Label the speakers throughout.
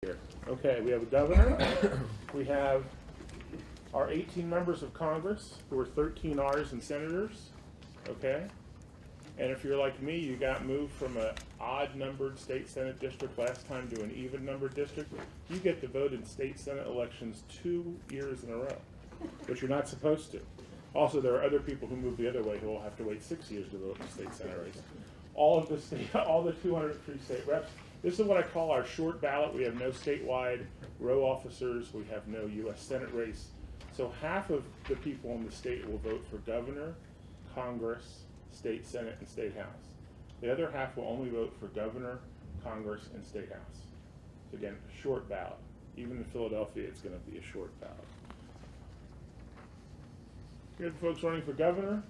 Speaker 1: Here. Okay, we have a governor. We have our 18 members of Congress, who are 13 Rs and senators. Okay? And if you're like me, you got moved from an odd-numbered state senate district last time to an even-numbered district. You get to vote in state senate elections 2 years in a row, which you're not supposed to. Also, there are other people who move the other way who will have to wait 6 years to vote in state senate race. All the 203 state reps. This is what I call our short ballot. We have no statewide row officers. We have no U.S. Senate race. So half of the people in the state will vote for governor, Congress, state Senate, and state house. The other half will only vote for governor, Congress, and state house. So again, a short ballot. Even in Philadelphia, it's going to be a short ballot. Here are the folks running for governor.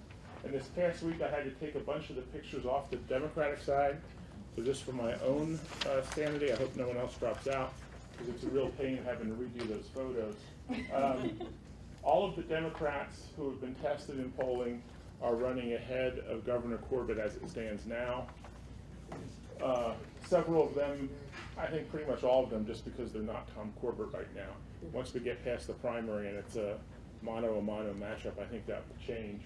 Speaker 1: And this past week, I had to take a bunch of the pictures off the Democratic side. So just for my own sanity, I hope no one else drops out, because it's a real pain having to redo those photos. All of the Democrats who have been tested in polling are running ahead of Governor Corbett as it stands now. Several of them, I think pretty much all of them, just because they're not Tom Corbett right now. Once we get past the primary and it's a mano-a-mano matchup, I think that will change.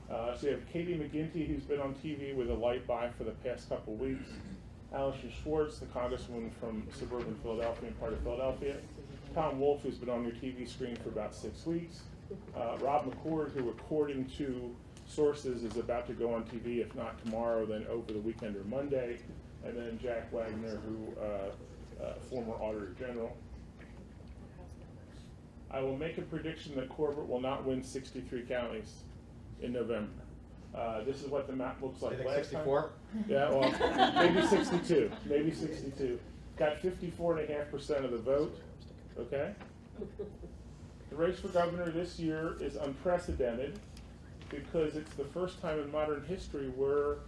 Speaker 1: So you have Katie McGinty, who's been on TV with a light by for the past couple weeks. Allison Schwartz, the congresswoman from suburban Philadelphia and part of Philadelphia. Tom Wolf, who's been on your TV screen for about 6 weeks. Rob McCord, who according to sources is about to go on TV, if not tomorrow, then over the weekend or Monday. And then Jack Wagner, who former Auditor General. I will make a prediction that Corbett will not win 63 counties in November. This is what the map looks like last
Speaker 2: 64?
Speaker 1: time. Yeah, well, maybe 62. Maybe 62. Got 54.5% of the vote. Okay? The race for governor this year is unprecedented because it's the first time in modern history where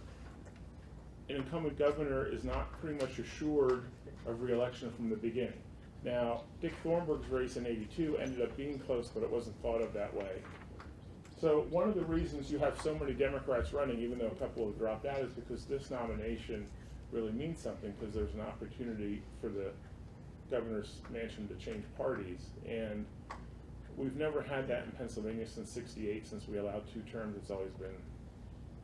Speaker 1: an incumbent governor is not pretty much assured of re-election from the beginning. Now, Dick Thornburg's race in '82 ended up being close, but it wasn't thought of that way. So one of the reasons you have so many Democrats running, even though a couple have dropped out, is because this nomination really means something, because there's an opportunity for the governor's mansion to change parties. And we've never had that in Pennsylvania since '68, since we allowed 2 terms. It's always been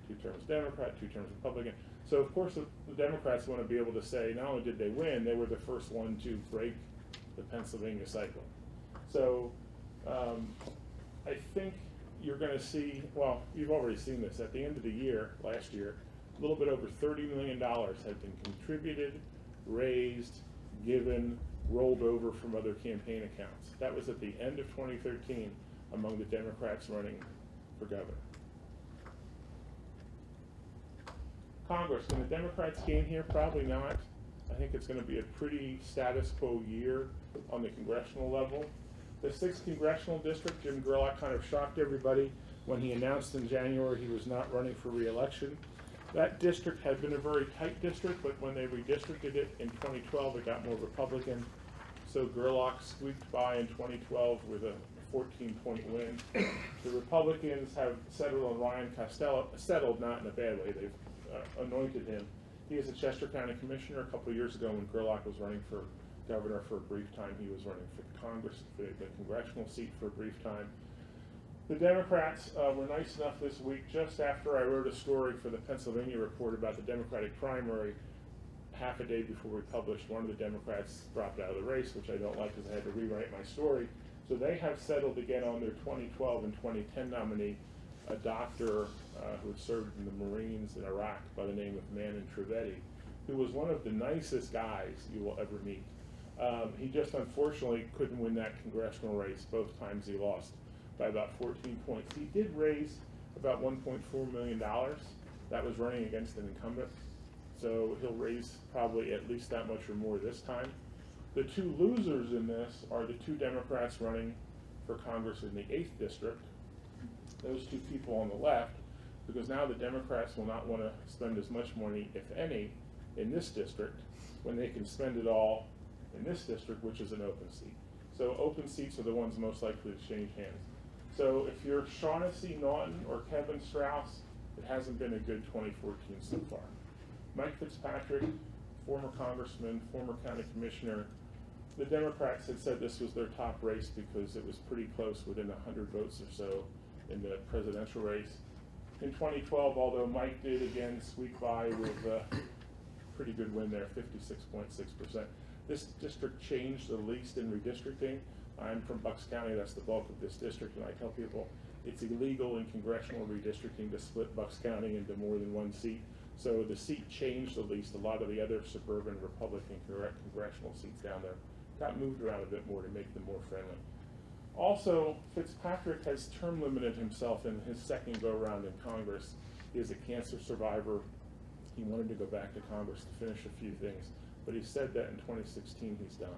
Speaker 1: 2 terms Democrat, 2 terms Republican. So of course the Democrats want to be able to say, not only did they win, they were the first one to break the Pennsylvania cycle. So I think you're going to see, well, you've already seen this, at the end of the year, last year, a little bit over $30 million had been contributed, raised, given, rolled over from other campaign accounts. That was at the end of 2013 among the Democrats running for governor. Congress, can the Democrats gain here? Probably not. I think it's going to be a pretty status quo year on the congressional level. The 6th congressional district, Jim Gerlach kind of shocked everybody when he announced in January he was not running for re-election. That district had been a very tight district, but when they redistricted it in 2012, it got more Republican. So Gerlach squeaked by in 2012 with a 14-point win. The Republicans have settled on Ryan Costello, settled not in a bad way, they've anointed him. He is a Chester County Commissioner. A couple of years ago when Gerlach was running for governor for a brief time, he was running for Congress, the congressional seat for a brief time. The Democrats were nice enough this week, just after I wrote a story for the Pennsylvania Report about the Democratic primary, half a day before we published, one of the Democrats dropped out of the race, which I don't like because I had to rewrite my story. So they have settled again on their 2012 and 2010 nominee, a doctor who had served in the Marines in Iraq by the name of Manon Trivedi, who was one of the nicest guys you will ever meet. He just unfortunately couldn't win that congressional race. Both times he lost by about 14 points. He did raise about $1.4 million. That was running against an incumbent. So he'll raise probably at least that much or more this time. The 2 losers in this are the 2 Democrats running for Congress in the 8th district. Those 2 people on the left, because now the Democrats will not want to spend as much money, if any, in this district when they can spend it all in this district, which is an open seat. So open seats are the ones most likely to change hands. So if you're Shaughnessy Naughton or Kevin Strauss, it hasn't been a good 2014 so far. Mike Fitzpatrick, former congressman, former county commissioner, the Democrats had said this was their top race because it was pretty close, within 100 votes or so in the presidential race. In 2012, although Mike did again squeak by with a pretty good win there, 56.6%. This district changed the least in redistricting. I'm from Bucks County, that's the bulk of this district, and I tell people it's illegal in congressional redistricting to split Bucks County into more than one seat. So the seat changed the least. A lot of the other suburban Republican congressional seats down there got moved around a bit more to make them more friendly. Also, Fitzpatrick has term limited himself in his second go around in Congress. He is a cancer survivor. He wanted to go back to Congress to finish a few things, but he said that in 2016 he's done.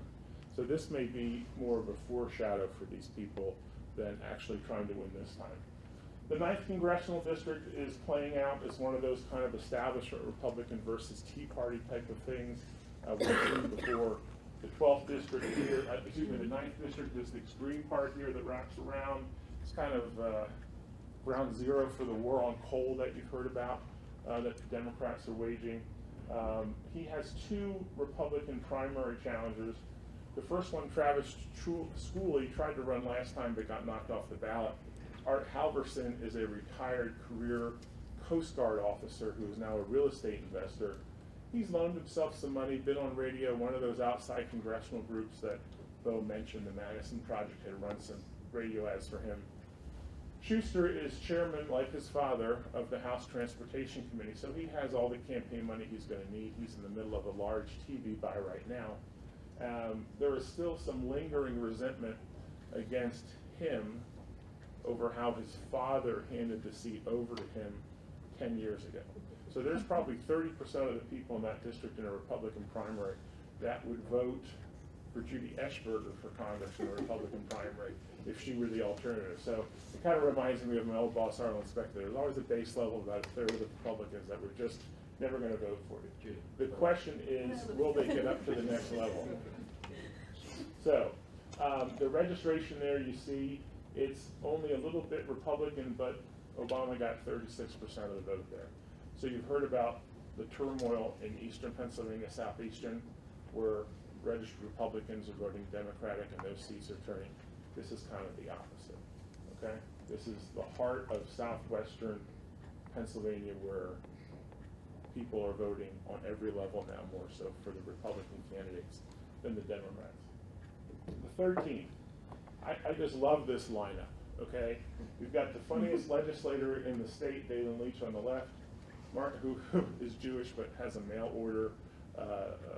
Speaker 1: So this may be more of a foreshadow for these people than actually trying to win this time. The 9th Congressional District is playing out as one of those kind of establishment Republican versus Tea Party type of things we've seen before. The 12th District here, the 9th District is the extreme part here that wraps around. It's kind of ground zero for the war on coal that you've heard about that the Democrats are waging. He has 2 Republican primary challengers. The first one, Travis Schooley, tried to run last time but got knocked off the ballot. Art Halverson is a retired career Coast Guard officer who is now a real estate investor. He's loaned himself some money, been on radio, one of those outside congressional groups that Bo mentioned, the Madison Project, had run some radio ads for him. Schuster is chairman, like his father, of the House Transportation Committee, so he has all the campaign money he's going to need. He's in the middle of a large TV buy right now. There is still some lingering resentment against him over how his father handed the seat over to him 10 years ago. So there's probably 30% of the people in that district in a Republican primary that would vote for Judy Eschberger for Congress in a Republican primary if she were the alternative. So it kind of reminds me of my old boss, Arlen Specter. There's always a base level of about a third of the Republicans that were just never going to vote for it. The question is, will they get up to the next level? So the registration there, you see, it's only a little bit Republican, but Obama got 36% of the vote there. So you've heard about the turmoil in eastern Pennsylvania, southeastern, where registered Republicans are voting Democratic and those seats are turning. This is kind of the opposite, okay? This is the heart of southwestern Pennsylvania where people are voting on every level now more so for the Republican candidates than the Democrats. The 13th, I just love this lineup, okay? We've got the funniest legislator in the state, Dalen Leach, on the left, Mark, who is Jewish but has a mail order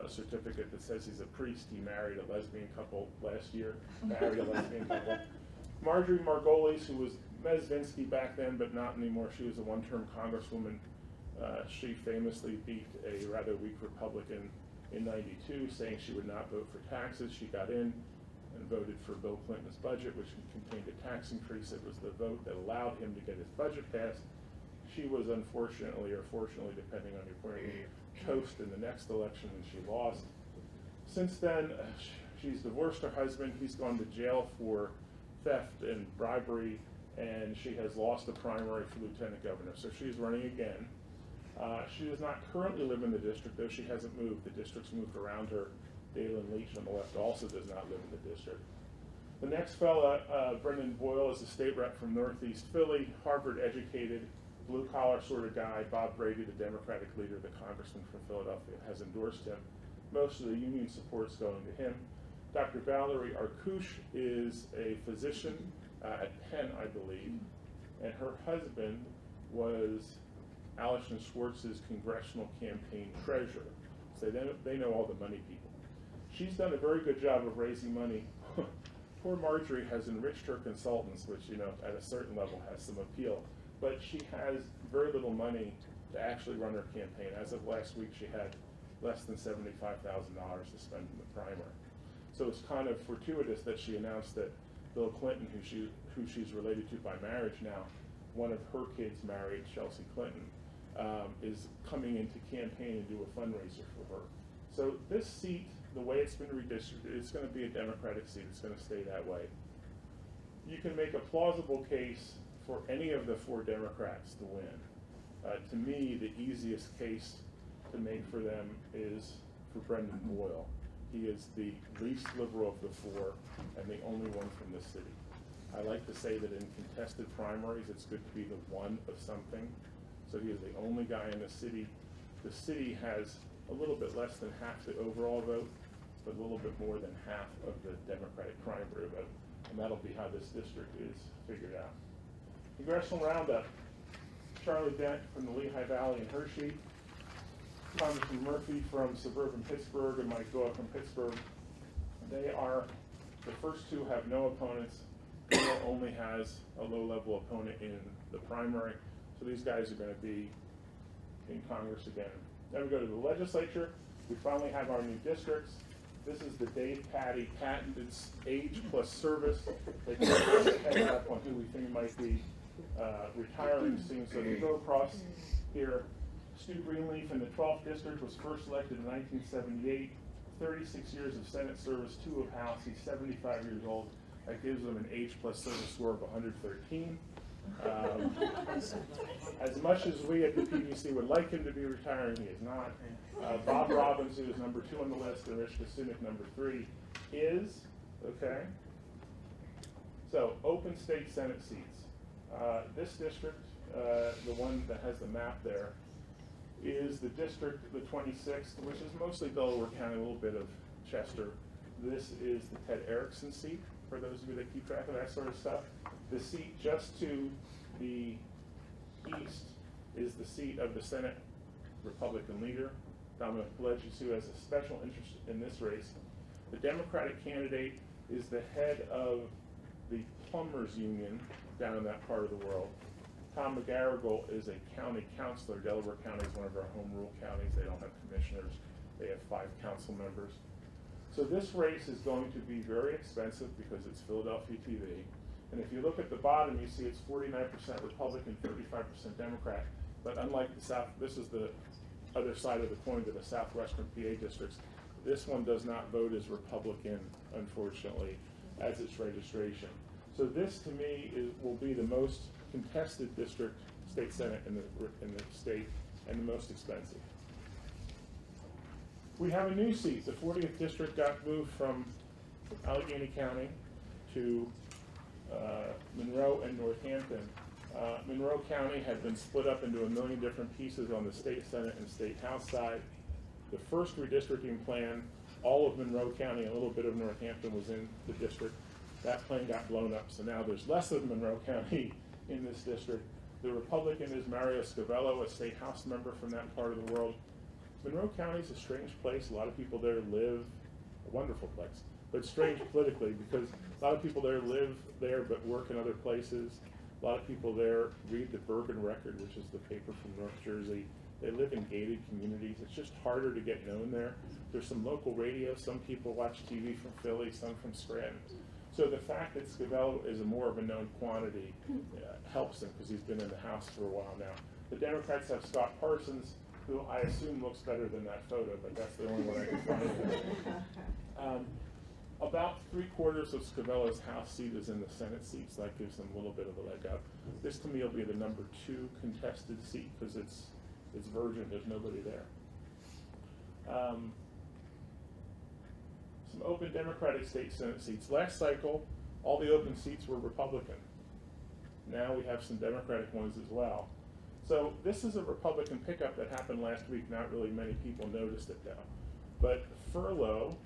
Speaker 1: certificate that says he's a priest. He married a lesbian couple last year, married a lesbian couple. Marjorie Margolis, who was Mezvinsky back then, but not anymore. She was a one-term congresswoman. She famously beat a rather weak Republican in '92, saying she would not vote for taxes. She got in and voted for Bill Clinton's budget, which contained a tax increase. It was the vote that allowed him to get his budget passed. She was unfortunately, or fortunately, depending on your point of view, toast in the next election, and she lost. Since then, she's divorced her husband. He's gone to jail for theft and bribery, and she has lost the primary for lieutenant governor. So she's running again. She does not currently live in the district, though she hasn't moved. The district's moved around her. Dalen Leach on the left also does not live in the district. The next fella, Brendan Boyle, is a state rep from Northeast Philly, Harvard educated, blue-collar sort of guy. Bob Brady, the Democratic leader, the congressman from Philadelphia, has endorsed him. Most of the union support's going to him. Dr. Valerie Arkush is a physician at Penn, I believe, and her husband was Alison Schwartz's congressional campaign treasurer. So they know all the money people. She's done a very good job of raising money. Poor Marjorie has enriched her consultants, which, you know, at a certain level has some appeal. But she has very little money to actually run her campaign. As of last week, she had less than $75,000 to spend in the primary. So it's kind of fortuitous that she announced that Bill Clinton, who she's related to by marriage now, one of her kids married, Chelsea Clinton, is coming into campaign and do a fundraiser for her. So this seat, the way it's been redistributed, it's going to be a Democratic seat. It's going to stay that way. You can make a plausible case for any of the 4 Democrats to win. To me, the easiest case to make for them is for Brendan Boyle. He is the least liberal of the four and the only one from the city. I like to say that in contested primaries, it's good to be the one of something. So he is the only guy in the city. The city has a little bit less than half the overall vote, but a little bit more than half of the Democratic primary vote. And that'll be how this district is figured out. Congressional Roundup. Charlie Dent from the Lehigh Valley and Hershey. Congressman Murphy from suburban Pittsburgh and Mike Doyle from Pittsburgh. They are, the first two have no opponents. Doyle only has a low-level opponent in the primary. So these guys are going to be in Congress again. Then we go to the legislature. We finally have our new districts. This is the Dave Patty patented age plus service. They put a head up on who we think might be retiring soon. So we go across here. Stu Greenleaf in the 12th district was first elected in 1978. 36 years of Senate service, 2 of House. He's 75 years old. That gives him an age plus service score of 113. As much as we at the PBC would like him to be retiring, he is not. Bob Robbins, who is number 2 on the list, and Rich Kasunik, number 3, is, okay? So, open state Senate seats. This district, the one that has the map there, is the district, the 26th, which is mostly Delaware County, a little bit of Chester. This is the Ted Erickson seat, for those of you that keep track of that sort of stuff. The seat just to the east is the seat of the Senate Republican leader, Dominic Pileggi, who has a special interest in this race. The Democratic candidate is the head of the plumbers union down in that part of the world. Tom McGarrigle is a county councilor. Delaware County is one of our home rule counties. They don't have commissioners. They have 5 council members. So this race is going to be very expensive because it's Philadelphia TV. And if you look at the bottom, you see it's 49% Republican, 35% Democrat. But unlike the South, this is the other side of the coin to the southwestern PA districts. This one does not vote as Republican, unfortunately, as its registration. So this, to me, will be the most contested district, state senate in the state, and the most expensive. We have a new seat. The 40th district got moved from Allegheny County to Monroe and Northampton. Monroe County had been split up into a million different pieces on the state senate and state house side. The first redistricting plan, all of Monroe County, a little bit of Northampton was in the district. That plan got blown up, so now there's less of Monroe County in this district. The Republican is Mario Scavello, a state house member from that part of the world. Monroe County is a strange place. A lot of people there live, a wonderful place, but strange politically because a lot of people there live there but work in other places. A lot of people there read the Bergen Record, which is the paper from North Jersey. They live in gated communities. It's just harder to get known there. There's some local radio. Some people watch TV from Philly, some from Scranton. So the fact that Scavello is a more of a known quantity helps him because he's been in the House for a while now. The Democrats have Scott Parsons, who I assume looks better than that photo, but that's the only one I can find. About 3/4 of Scavello's House seat is in the Senate seat, so that gives them a little bit of a leg up. This to me will be the number 2 contested seat because it's virgin, there's nobody there. Some open Democratic state Senate seats. Last cycle, all the open seats were Republican. Now we have some Democratic ones as well. So this is a Republican pickup that happened last week. Not really many people noticed it though. But Furlow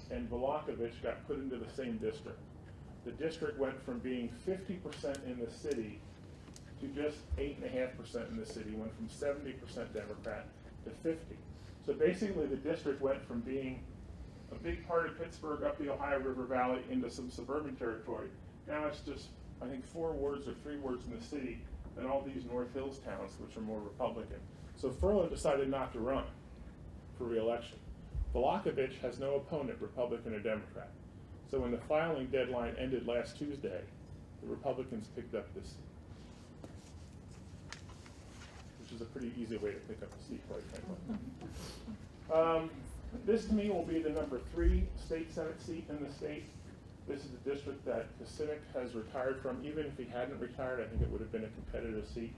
Speaker 1: and Vlahovic got put into the same district. The district went from being 50% in the city to just 8.5% in the city, went from 70% Democrat to 50. So basically the district went from being a big part of Pittsburgh up the Ohio River Valley into some suburban territory. Now it's just, I think, 4 wards or 3 wards in the city and all these North Hills towns, which are more Republican. So Furlow decided not to run for re-election. Vlahovic has no opponent, Republican or Democrat. So when the filing deadline ended last Tuesday, the Republicans picked up this seat, which is a pretty easy way to pick up a seat, quite frankly. This to me will be the number 3 state Senate seat in the state. This is the district that Kasunik has retired from. Even if he hadn't retired, I think it would have been a competitive seat.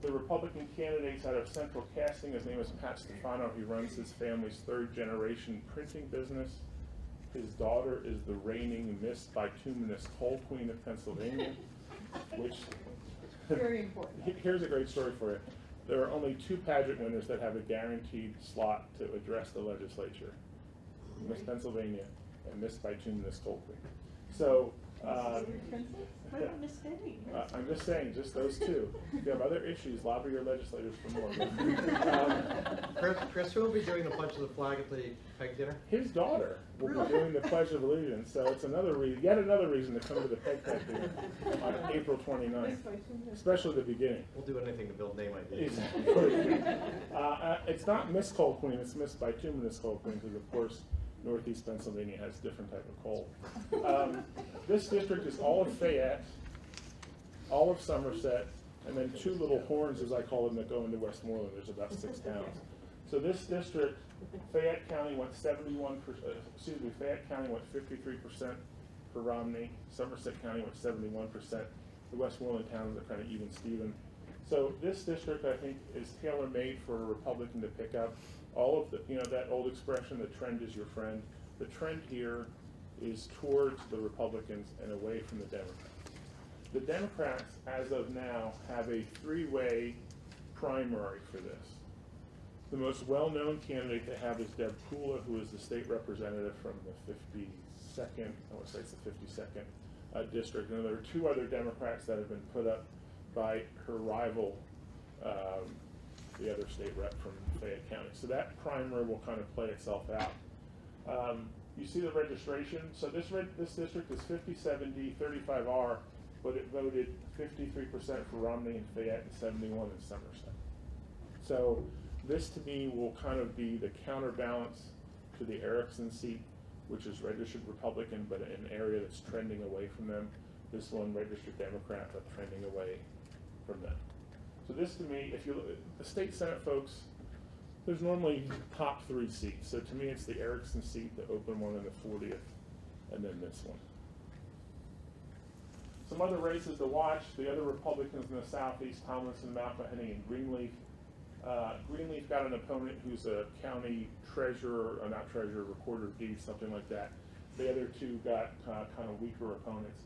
Speaker 1: The Republican candidates out of Central Casting, his name is Pat Stefano. He runs his family's third-generation printing business. His daughter is the reigning Miss Bituminous Coal Queen of Pennsylvania, which
Speaker 2: very important.
Speaker 1: Here's a great story for you. There are only 2 pageant winners that have a guaranteed slot to address the legislature: Miss Pennsylvania and Miss Bituminous Coal Queen. So,
Speaker 2: what about Miss Betty?
Speaker 1: I'm just saying, just those 2. If you have other issues, lobby your legislators for more.
Speaker 3: Chris, who will be doing the pledge of the flag at the PAC dinner?
Speaker 1: His daughter will be doing the Pledge of Allegiance, so it's yet another reason to come to the PAC dinner on April 29th, especially the beginning.
Speaker 3: We'll do anything to build name ideas.
Speaker 1: Exactly. It's not Miss Coal Queen, it's Miss Bituminous Coal Queen, because of course Northeast Pennsylvania has a different type of coal. This district is all of Fayette, all of Somerset, and then 2 little horns, as I call them, that go into Westmoreland. There's about 6 towns. So this district, Fayette County went 53% for Romney. Somerset County went 71%. The Westmoreland towns are kind of even Steven. So this district, I think, is tailor-made for a Republican to pick up. All of the, that old expression, the trend is your friend. The trend here is towards the Republicans and away from the Democrats. The Democrats, as of now, have a 3-way primary for this. The most well-known candidate they have is Deb Kula, who is the state representative from the 52nd, I want to say it's the 52nd district. And there are 2 other Democrats that have been put up by her rival, the other state rep from Fayette County. So that primary will kind of play itself out. You see the registration. So this district is 50-70, 35R, but it voted 53% for Romney in Fayette and 71% in Somerset. So this to me will kind of be the counterbalance to the Erickson seat, which is registered Republican, but in an area that's trending away from them. This one registered Democrat, but trending away from them. So this to me, if you look at the state Senate folks, there's normally top 3 seats. So to me, it's the Erickson seat, the open one, and the 40th, and then this one. Some other races to watch: the other Republicans in the Southeast, Tomlinson, McElhenney, and Greenleaf. Greenleaf got an opponent who's a county treasurer, not treasurer, recorder of deeds, something like that. The other 2 got kind of weaker opponents.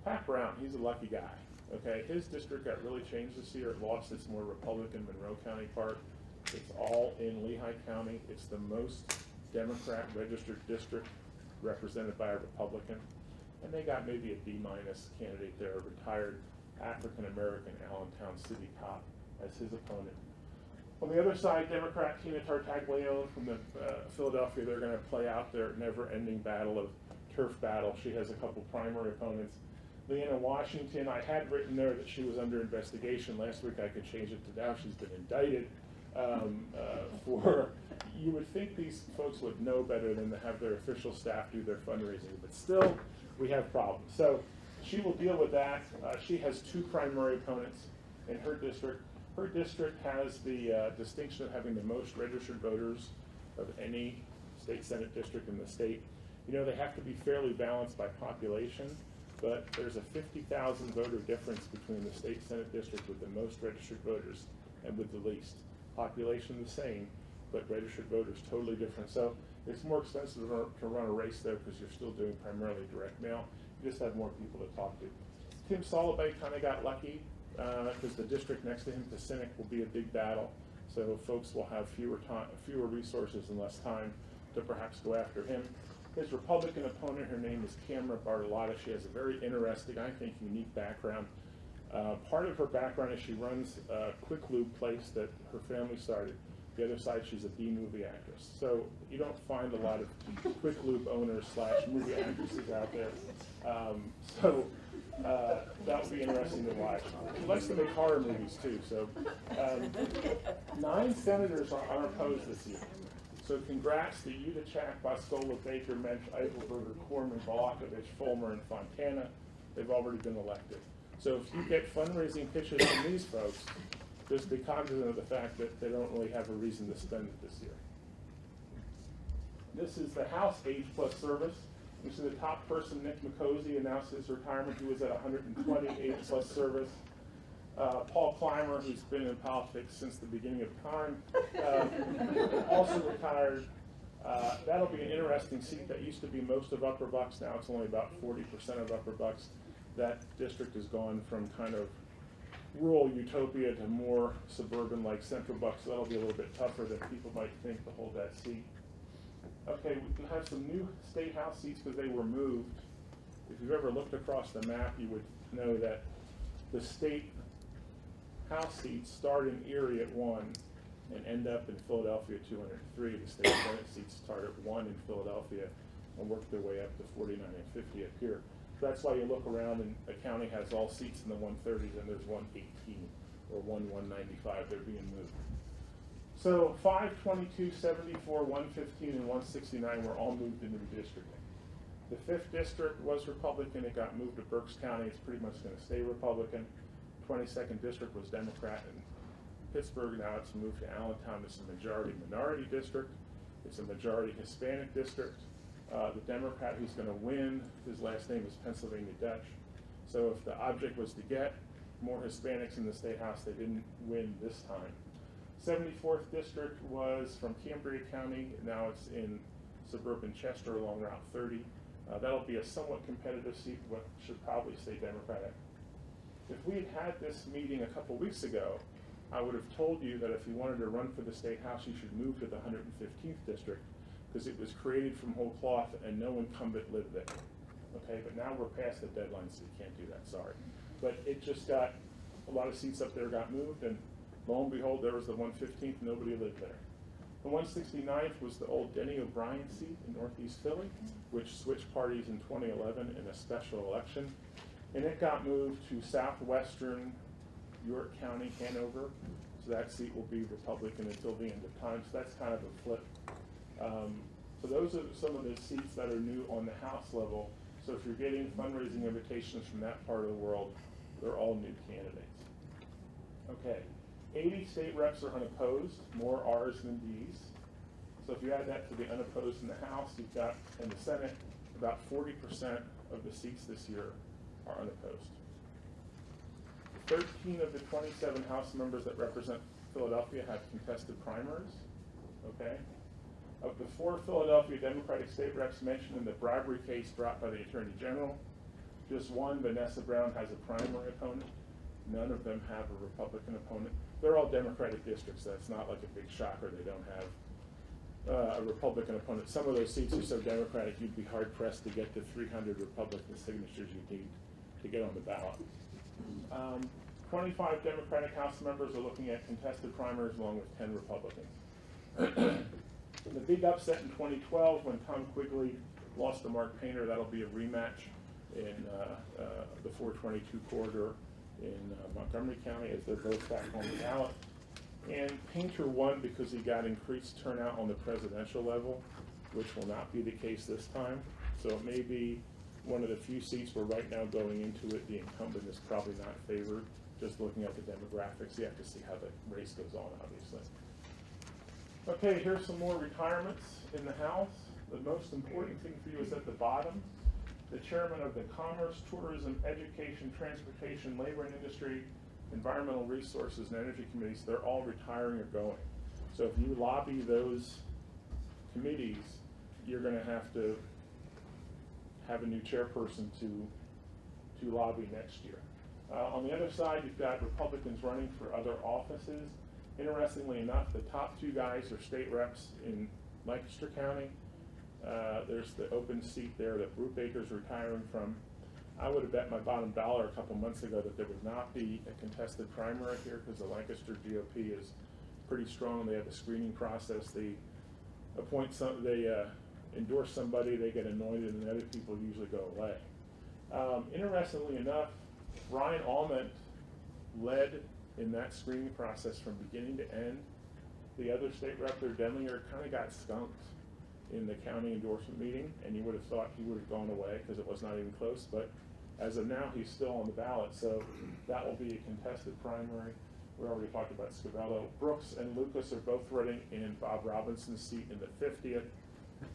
Speaker 1: Pat Brown, he's a lucky guy. Okay, his district got really changed this year. It lost its more Republican Monroe County part. It's all in Lehigh County. It's the most Democrat registered district represented by a Republican. And they got maybe a D- candidate there, a retired African-American Allentown city cop as his opponent. On the other side, Democrat Tina Tartaglione from Philadelphia, they're going to play out their never-ending battle of turf battle. She has a couple primary opponents. Leanna Washington, I had written there that she was under investigation. Last week I could change it to now she's been indicted you would think these folks would know better than to have their official staff do their fundraising, but still we have problems. So she will deal with that. She has 2 primary opponents in her district. Her district has the distinction of having the most registered voters of any state Senate district in the state. They have to be fairly balanced by population, but there's a 50,000 voter difference between the state Senate district with the most registered voters and with the least. Population the same, but registered voters totally different. So it's more expensive to run a race there because you're still doing primarily direct mail. You just have more people to talk to. Tim Soloway kind of got lucky because the district next to him, Pacific, will be a big battle. So folks will have fewer resources and less time to perhaps go after him. His Republican opponent, her name is Camera Bartolotta. She has a very interesting, I think, unique background. Part of her background is she runs a quick lube place that her family started. The other side, she's a B-movie actress. So you don't find a lot of quick lube owners / movie actresses out there. That would be interesting to watch. She likes to make horror movies too. So 9 senators are unopposed this year. So congrats to Utachak, Boscola, Baker, Mensch, Eichelberger, Corman, Balakovich, Fulmer, and Fontana. They've already been elected. So if you get fundraising pitches from these folks, just be cognizant of the fact that they don't really have a reason to spend it this year. This is the House Age Plus service. You see the top person, Nick McCosey, announced his retirement. He was at 120 Age Plus service. Paul Clymer, who's been in politics since the beginning of time, also retired. That'll be an interesting seat. That used to be most of Upper Bucks. Now it's only about 40% of Upper Bucks. That district has gone from kind of rural utopia to more suburban like Central Bucks. So that'll be a little bit tougher than people might think to hold that seat. Okay, we can have some new state house seats because they were moved. If you've ever looked across the map, you would know that the state house seats start in Erie at 1 and end up in Philadelphia at 203. The state senate seats start at 1 in Philadelphia and work their way up to 49 and 50 up here. So that's why you look around and the county has all seats in the 130s and there's 118 or 195. They're being moved. So 5, 22, 74, 115, and 169 were all moved into redistricting. The 5th district was Republican. It got moved to Berks County. It's pretty much going to stay Republican. 22nd district was Democrat in Pittsburgh. Now it's moved to Allentown. It's a majority minority district. It's a majority Hispanic district. The Democrat who's going to win, his last name is Pennsylvania Dutch. So if the object was to get more Hispanics in the state house, they didn't win this time. 74th district was from Cambria County. Now it's in suburban Chester along Route 30. That'll be a somewhat competitive seat, but should probably stay Democratic. If we had had this meeting a couple weeks ago, I would have told you that if you wanted to run for the state house, you should move to the 115th district because it was created from whole cloth and no incumbent lived there. Okay, but now we're past the deadline, so you can't do that, sorry. But it just got, a lot of seats up there got moved, and lo and behold, there was the 115th, nobody lived there. The 169th was the old Denny O'Brien seat in Northeast Philly, which switched parties in 2011 in a special election. And it got moved to southwestern York County, Hanover. So that seat will be Republican until the end of time. So that's kind of a flip. So those are some of the seats that are new on the House level. So if you're getting fundraising invitations from that part of the world, they're all new candidates. Okay. 80 state reps are unopposed, more R's than D's. So if you add that to the unopposed in the House, you've got in the Senate about 40% of the seats this year are unopposed. 13 of the 27 House members that represent Philadelphia have contested primaries. Okay. Of the 4 Philadelphia Democratic state reps mentioned in the bribery case brought by the Attorney General, just one, Vanessa Brown, has a primary opponent. None of them have a Republican opponent. They're all Democratic districts, so that's not like a big shocker they don't have a Republican opponent. Some of those seats are so Democratic you'd be hard pressed to get the 300 Republican signatures you need to get on the ballot. 25 Democratic House members are looking at contested primaries along with 10 Republicans. The big upset in 2012 when Tom Quigley lost to Mark Painter, that'll be a rematch in the 422 corridor in Montgomery County as they're both back on the ballot. And Painter won because he got increased turnout on the presidential level, which will not be the case this time. So it may be one of the few seats where right now going into it, the incumbent is probably not favored. Just looking at the demographics, you have to see how the race goes on, obviously. Okay, here's some more retirements in the House. The most important thing for you is at the bottom. The chairman of the Commerce, Tourism, Education, Transportation, Labor and Industry, Environmental Resources, and Energy Committees, they're all retiring or going. So if you lobby those committees, you're going to have a new chairperson to lobby next year. On the other side, you've got Republicans running for other offices. Interestingly enough, the top 2 guys are state reps in Lancaster County. There's the open seat there that Brubaker's retiring from. I would have bet my bottom dollar a couple months ago that there would not be a contested primary here because the Lancaster GOP is pretty strong. They have a screening process. They appoint they endorse somebody, they get anointed, and other people usually go away. Interestingly enough, Brian Alment led in that screening process from beginning to end. The other state rep there, Denlinger, kind of got skunked in the county endorsement meeting, and you would have thought he would have gone away because it was not even close, but as of now, he's still on the ballot, so that will be a contested primary. We already talked about Scavello. Brooks and Lucas are both running in Bob Robinson's seat in the 50th.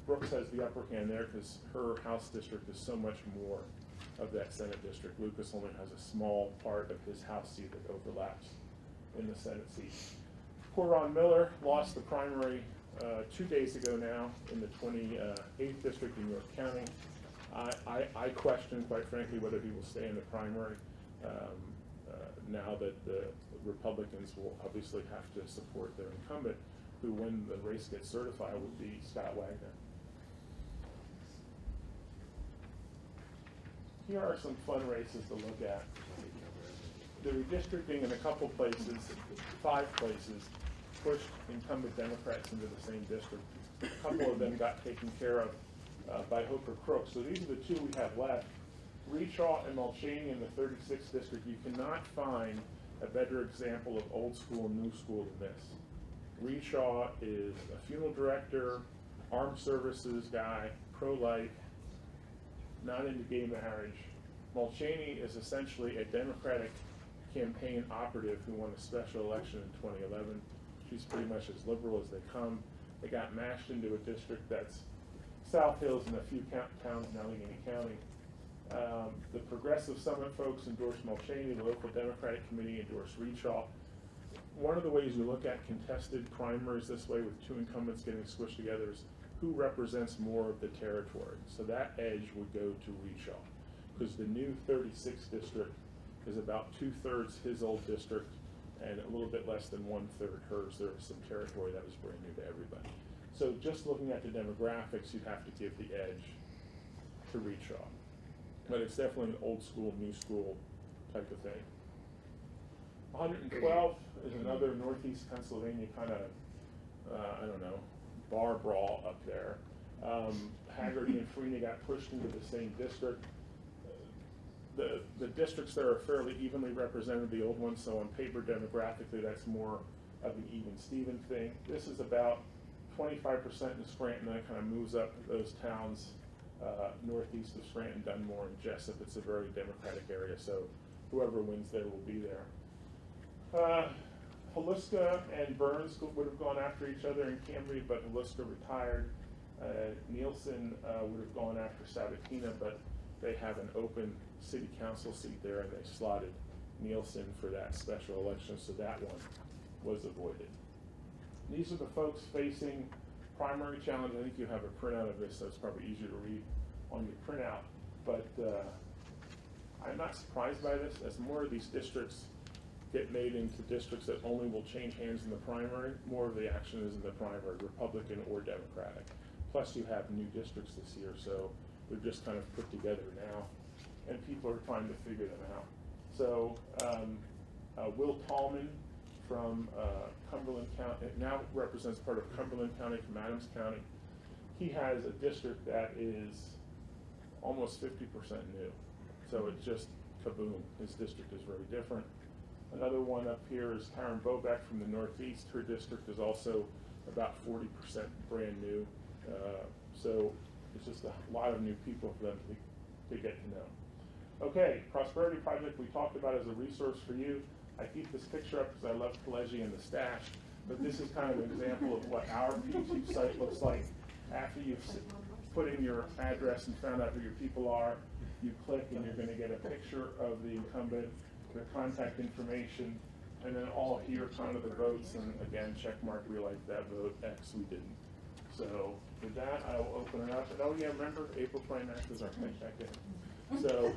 Speaker 1: Brooks has the upper hand there because her House district is so much more of that Senate district. Lucas only has a small part of his House seat that overlaps in the Senate seat. Coron Miller lost the primary 2 days ago now in the 28th district in York County. I question, quite frankly, whether he will stay in the primary now that the Republicans will obviously have to support their incumbent, who, when the race gets certified, would be Scott Wagner. Here are some fun races to look at. The redistricting in a couple places, 5 places, pushed incumbent Democrats into the same district. A couple of them got taken care of by hook or crook. So these are the 2 we have left. Reshaw and Mulchaney in the 36th district. You cannot find a better example of old school, new school than this. Reshaw is a funeral director, armed services guy, pro-life, not into gay marriage. Mulchaney is essentially a Democratic campaign operative who won a special election in 2011. She's pretty much as liberal as they come. They got mashed into a district that's South Hills and a few towns in Allegheny County. The Progressive Summit folks endorsed Mulchaney. The local Democratic committee endorsed Reshaw. One of the ways you look at contested primaries this way with 2 incumbents getting squished together is who represents more of the territory. So that edge would go to Reshaw, because the new 36th district is about 2/3 his old district and a little bit less than 1/3 hers. There was some territory that was brand new to everybody. So just looking at the demographics, you'd have to give the edge to Reshaw. But it's definitely an old school, new school type of thing. 112 is another Northeast Pennsylvania kind of, I don't know, bar brawl up there. Haggerty and Freeney got pushed into the same district. The districts there are fairly evenly represented, the old ones, so on paper demographically that's more of an even Steven thing. This is about 25% in Scranton, then it kind of moves up those towns northeast of Scranton, Dunmore, and Jessup. It's a very Democratic area, so whoever wins there will be there. Haluska and Burns would have gone after each other in Cambria, but Haluska retired. Nielsen would have gone after Sabatina, but they have an open city council seat there, and they slotted Nielsen for that special election, so that one was avoided. These are the folks facing primary challenge. I think you have a printout of this, so it's probably easier to read on your printout, but I'm not surprised by this. As more of these districts get made into districts that only will change hands in the primary, more of the action is in the primary, Republican or Democratic. Plus you have new districts this year, so they're just kind of put together now, and people are trying to figure them out. So Will Tallman from Cumberland County, now represents part of Cumberland County from Adams County. He has a district that is almost 50% new. So it's just kaboom. His district is very different. Another one up here is Karen Bobeck from the Northeast. Her district is also about 40% brand new. So it's just a lot of new people for them to get to know. Okay, Prosperity Project we talked about as a resource for you. I keep this picture up because I love Pileggi and the stash, but this is kind of an example of what our P2 site looks like after you've put in your address and found out who your people are. You click and you're going to get a picture of the incumbent, their contact information, and then all here kind of the votes, and again, check mark, we like that vote, X, we didn't. So with that, I will open it up. And oh yeah, remember, April 29th is our check in. So